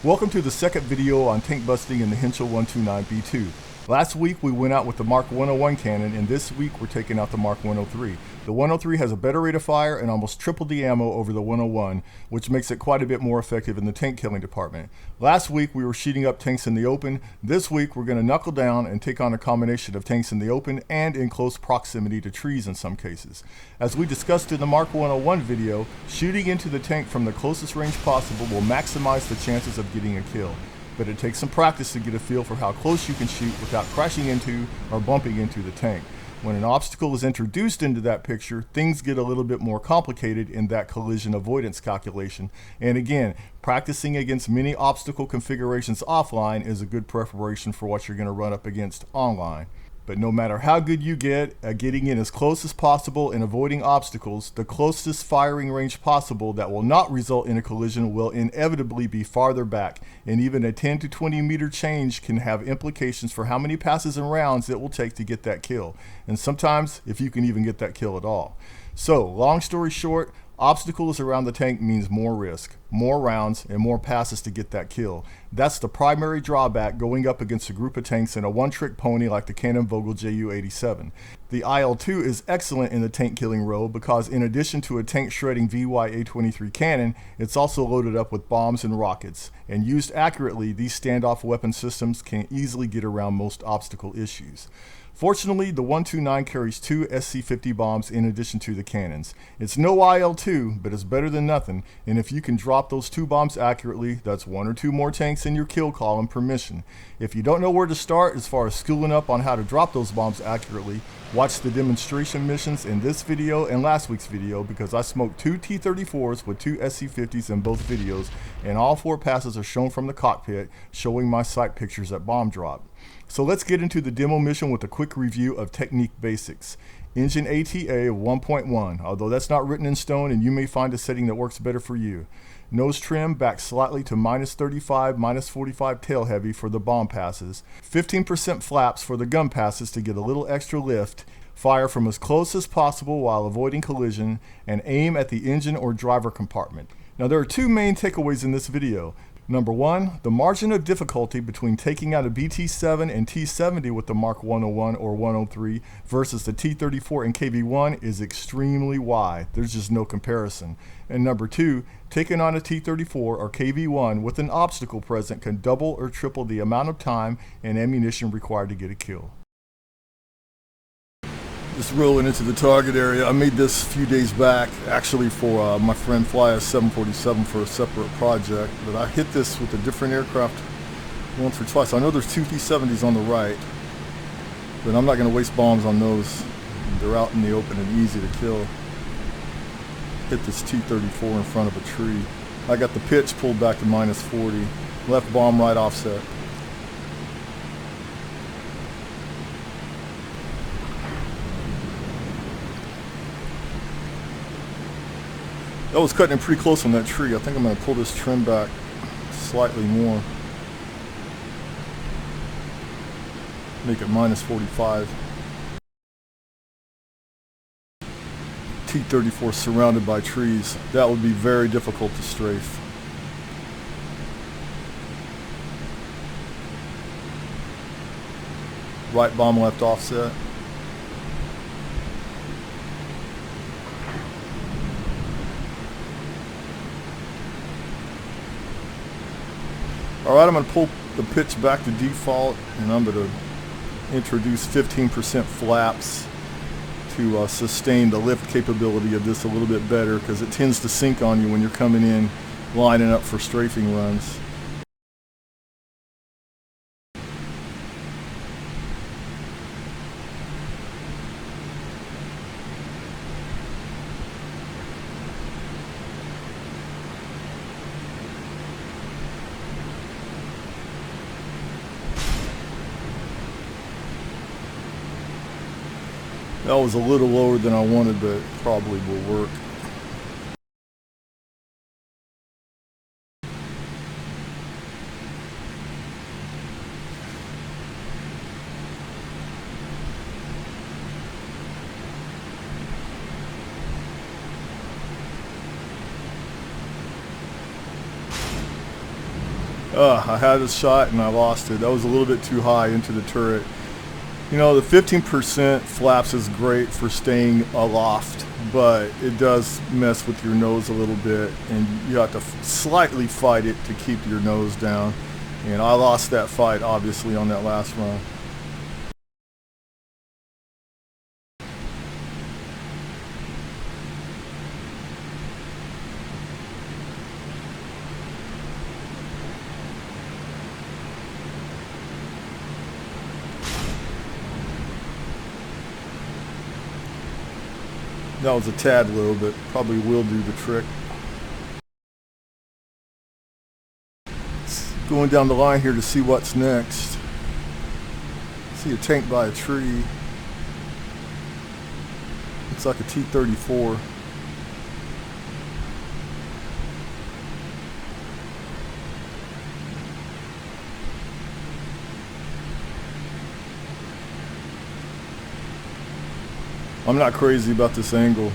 Welcome to the second video on tank busting in the Henschel 129 B-2. Last week we went out with the Mark 101 cannon, and this week we're taking out the Mark 103. The 103 has a better rate of fire and almost triple the ammo over the 101, which makes it quite a bit more effective in the tank killing department. Last week we were shooting up tanks in the open. This week we're going to knuckle down and take on a combination of tanks in the open and in close proximity to trees in some cases. As we discussed in the Mark 101 video, shooting into the tank from the closest range possible will maximize the chances of getting a kill. But it takes some practice to get a feel for how close you can shoot without crashing into or bumping into the tank. When an obstacle is introduced into that picture, things get a little bit more complicated in that collision avoidance calculation. And again, practicing against many obstacle configurations offline is a good preparation for what you're going to run up against online. But no matter how good you get at getting in as close as possible and avoiding obstacles, the closest firing range possible that will not result in a collision will inevitably be farther back, and even a 10 to 20 meter change can have implications for how many passes and rounds it will take to get that kill, and sometimes if you can even get that kill at all. So, long story short, obstacles around the tank means more risk, more rounds, and more passes to get that kill. That's the primary drawback going up against a group of tanks in a one-trick pony like the Cannon Vogel Ju-87. The IL-2 is excellent in the tank killing role because in addition to a tank shredding VY-A23 cannon, it's also loaded up with bombs and rockets. And used accurately, these standoff weapon systems can easily get around most obstacle issues. Fortunately, the 129 carries two SC-50 bombs in addition to the cannons. It's no IL-2, but it's better than nothing, and if you can drop those two bombs accurately, that's one or two more tanks in your kill column per mission. If you don't know where to start as far as schooling up on how to drop those bombs accurately, watch the demonstration missions in this video and last week's video because I smoked two T-34s with two SC-50s in both videos, and all four passes are shown from the cockpit, showing my sight pictures at bomb drop. So let's get into the demo mission with a quick review of technique basics. Engine ATA of 1.1, although that's not written in stone and you may find a setting that works better for you. Nose trim back slightly to -35, -45 tail heavy for the bomb passes. 15% flaps for the gun passes to get a little extra lift. Fire from as close as possible while avoiding collision, and aim at the engine or driver compartment. Now there are two main takeaways in this video. Number one, the margin of difficulty between taking out a BT-7 and T-70 with the Mark 101 or 103 versus the T-34 and KV-1 is extremely wide. There's just no comparison. And number two, taking on a T-34 or KV-1 with an obstacle present can double or triple the amount of time and ammunition required to get a kill. Just rolling into the target area. I made this a few days back, actually for my friend Fly a 747 for a separate project, but I hit this with a different aircraft once or twice. I know there's two T-70s on the right, but I'm not going to waste bombs on those. They're out in the open and easy to kill. Hit this T-34 in front of a tree. I got the pitch pulled back to -40. Left bomb right offset. That was cutting it pretty close on that tree. I think I'm going to pull this trim back slightly more. Make it -45. T-34 surrounded by trees. That would be very difficult to strafe. Right bomb left offset. Alright, I'm going to pull the pitch back to default, and I'm going to introduce 15% flaps to sustain the lift capability of this a little bit better, because it tends to sink on you when you're coming in lining up for strafing runs. That was a little lower than I wanted, but probably will work. That I had a shot and I lost it. That was a little bit too high into the turret. You know, the 15% flaps is great for staying aloft, but it does mess with your nose a little bit, and you have to slightly fight it to keep your nose down. And I lost that fight, obviously, on that last run. That was a tad low, but probably will do the trick. Going down the line here to see what's next. See a tank by a tree. Looks like a T-34. I'm not crazy about this angle.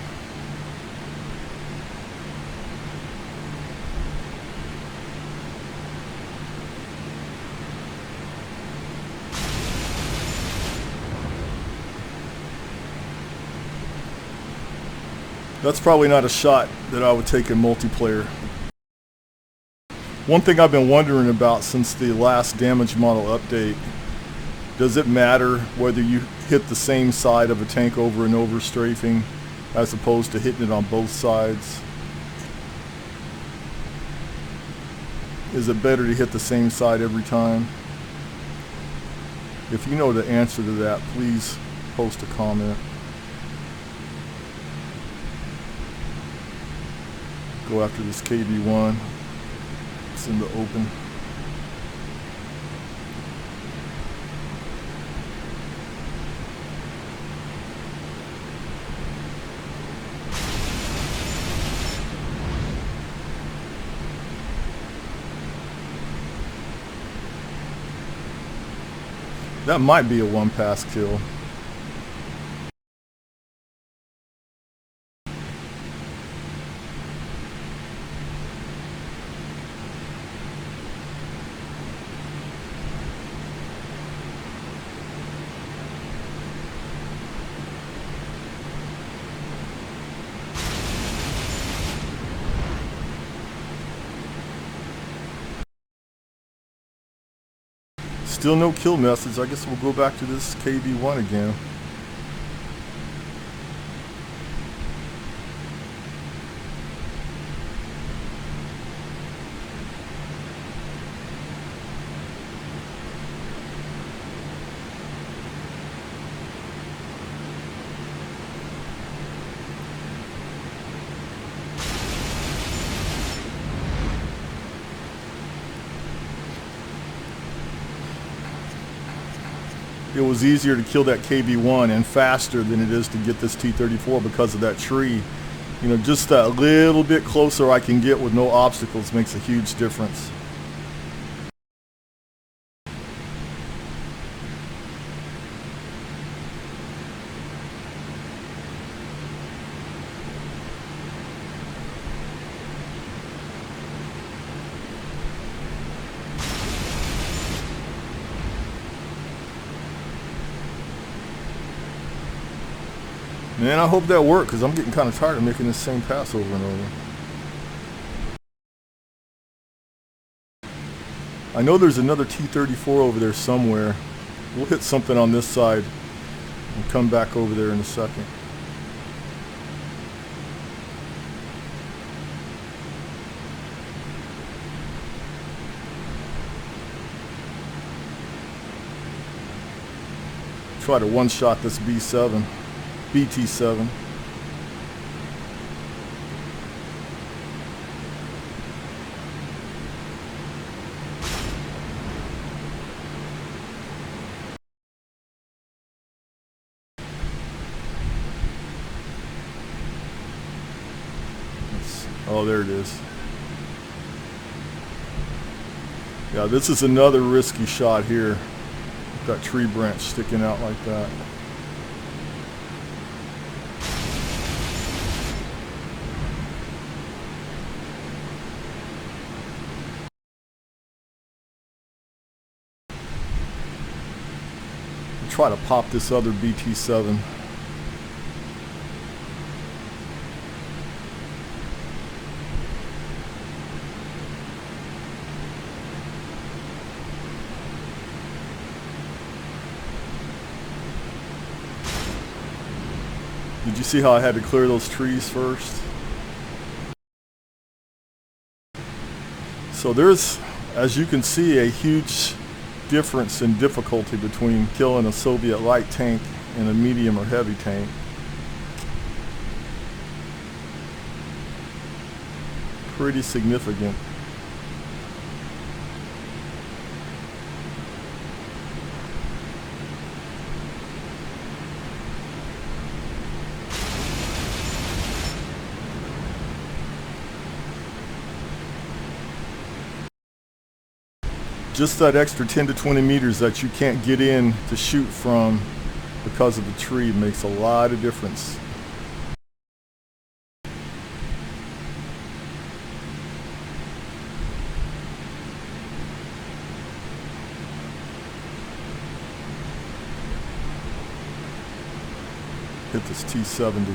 That's probably not a shot that I would take in multiplayer. One thing I've been wondering about since the last damage model update, does it matter whether you hit the same side of a tank over and over strafing as opposed to hitting it on both sides? Is it better to hit the same side every time? If you know the answer to that, please post a comment. Go after this KV-1. It's in the open. That might be a one-pass kill. Still no kill message. I guess we'll go back to this KV-1 again. It was easier to kill that KV-1 and faster than it is to get this T-34 because of that tree. You know, just that little bit closer I can get with no obstacles makes a huge difference. Man, I hope that worked because I'm getting kind of tired of making the same pass over and over. I know there's another T-34 over there somewhere. We'll hit something on this side and come back over there in a second. Try to one-shot this B7. BT7. Oh, there it is. Yeah, this is another risky shot here. That tree branch sticking out like that. Try to pop this other BT-7. Did you see how I had to clear those trees first? So there's, as you can see, a huge difference in difficulty between killing a Soviet light tank and a medium or heavy tank. Pretty significant. Just that extra 10 to 20 meters that you can't get in to shoot from because of the tree makes a lot of difference. Hit this T-70.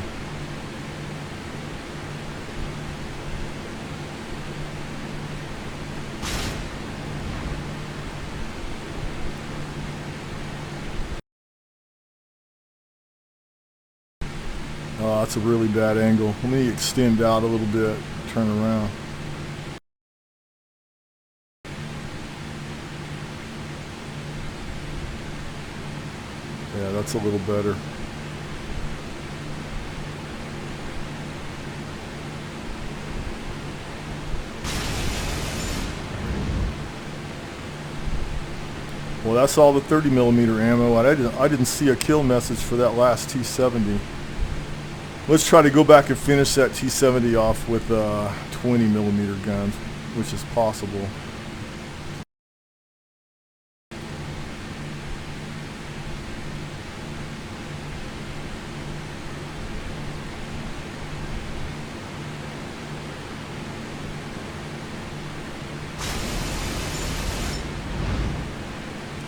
Oh, that's a really bad angle. Let me extend out a little bit, turn around. Yeah, that's a little better. Well, that's all the 30 millimeter ammo. I didn't see a kill message for that last T-70. Let's try to go back and finish that T-70 off with a 20 millimeter gun, which is possible.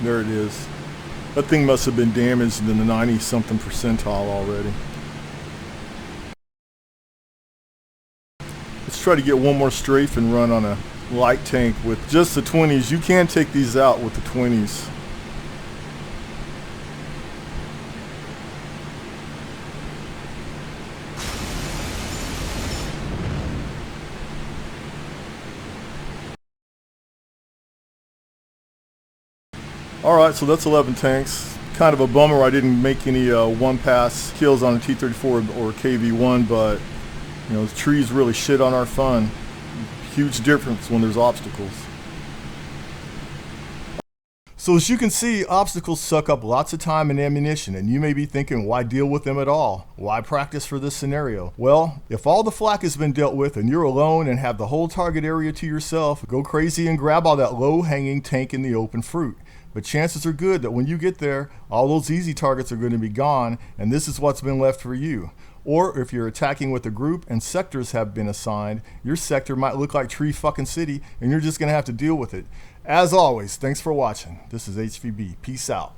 There it is. That thing must have been damaged in the 90-something percentile already. Let's try to get one more strafe and run on a light tank with just the 20s. You can take these out with the 20s. Alright, so that's 11 tanks. Kind of a bummer I didn't make any one-pass kills on a T-34 or KV-1, but you know, the trees really shit on our fun. Huge difference when there's obstacles. So as you can see, obstacles suck up lots of time and ammunition, and you may be thinking, why deal with them at all? Why practice for this scenario? Well, if all the flak has been dealt with and you're alone and have the whole target area to yourself, go crazy and grab all that low-hanging tank in the open fruit. But chances are good that when you get there, all those easy targets are going to be gone, and this is what's been left for you. Or if you're attacking with a group and sectors have been assigned, your sector might look like Tree fucking City, and you're just going to have to deal with it. As always, thanks for watching. This is HVB. Peace out.